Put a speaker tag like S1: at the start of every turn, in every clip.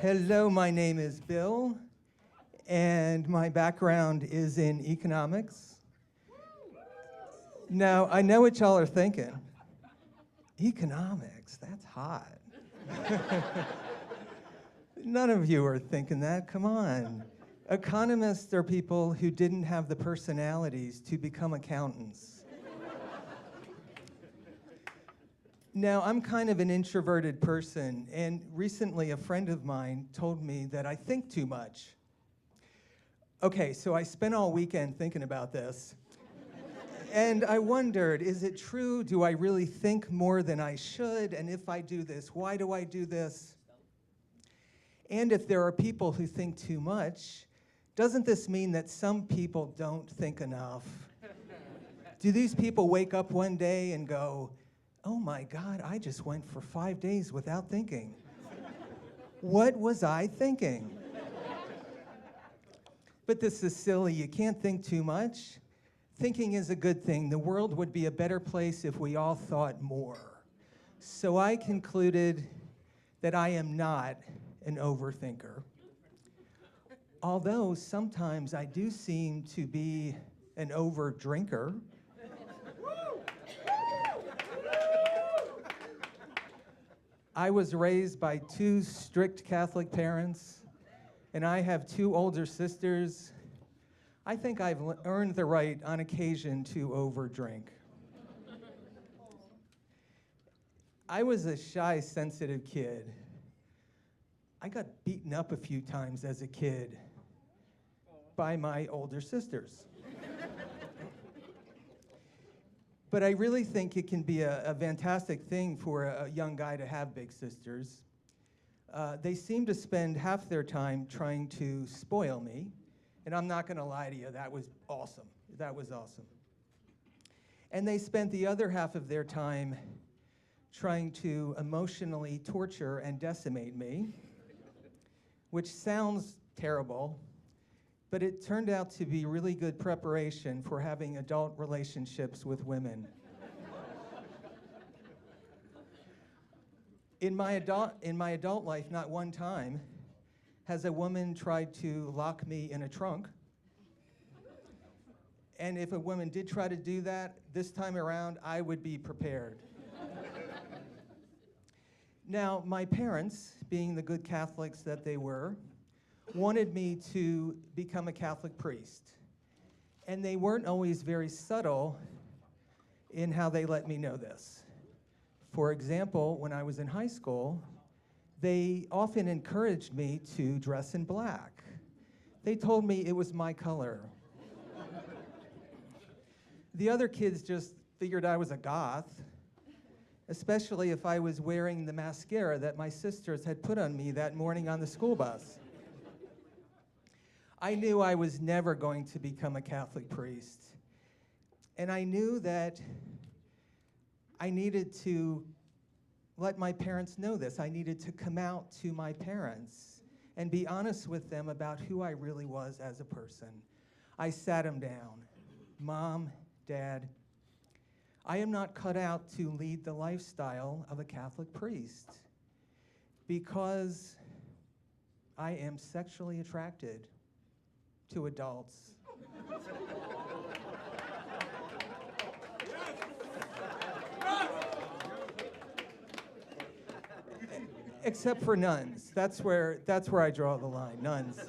S1: Hello, my name is Bill, and my background is in economics. Now, I know what y'all are thinking. Economics, that's hot. None of you are thinking that, come on. Economists are people who didn't have the personalities to become accountants. Now, I'm kind of an introverted person, and recently a friend of mine told me that I think too much. Okay, so I spent all weekend thinking about this, and I wondered, is it true? Do I really think more than I should? And if I do this, why do I do this? And if there are people who think too much, doesn't this mean that some people don't think enough? Do these people wake up one day and go, oh my God, I just went for 5 days without thinking. What was I thinking? But this is silly, you can't think too much. Thinking is a good thing. The world would be a better place if we all thought more. So I concluded that I am not an overthinker. Although sometimes I do seem to be an overdrinker. I was raised by 2 strict Catholic parents, and I have 2 older sisters. I think I've earned the right on occasion to overdrink. I was a shy, sensitive kid. I got beaten up a few times as a kid by my older sisters. But I really think it can be a fantastic thing for a young guy to have big sisters. They seem to spend half their time trying to spoil me, and I'm not gonna lie to you, that was awesome. That was awesome. And they spent the other half of their time trying to emotionally torture and decimate me, which sounds terrible, but it turned out to be really good preparation for having adult relationships with women. In my adult life, not one time has a woman tried to lock me in a trunk. And if a woman did try to do that, this time around, I would be prepared. Now, my parents, being the good Catholics that they were, wanted me to become a Catholic priest. And they weren't always very subtle in how they let me know this. For example, when I was in high school, they often encouraged me to dress in black. They told me it was my color. The other kids just figured I was a goth, especially if I was wearing the mascara that my sisters had put on me that morning on the school bus. I knew I was never going to become a Catholic priest. And I knew that I needed to let my parents know this. I needed to come out to my parents and be honest with them about who I really was as a person. I sat them down. Mom, Dad, I am not cut out to lead the lifestyle of a Catholic priest because I am sexually attracted to adults. Except for nuns. That's where I draw the line, nuns.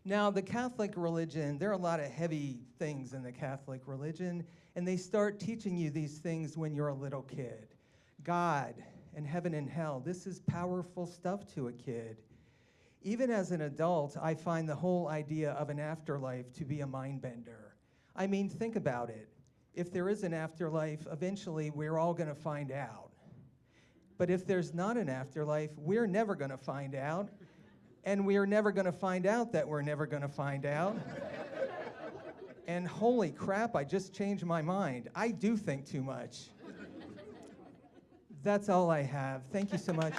S1: Now, the Catholic religion, there are a lot of heavy things in the Catholic religion, and they start teaching you these things when you're a little kid. God and heaven and hell, this is powerful stuff to a kid. Even as an adult, I find the whole idea of an afterlife to be a mind bender. I mean, think about it. If there is an afterlife, eventually we're all gonna find out. But if there's not an afterlife, we're never gonna find out, and we're never gonna find out that we're never gonna find out. And holy crap, I just changed my mind. I do think too much. That's all I have. Thank you so much.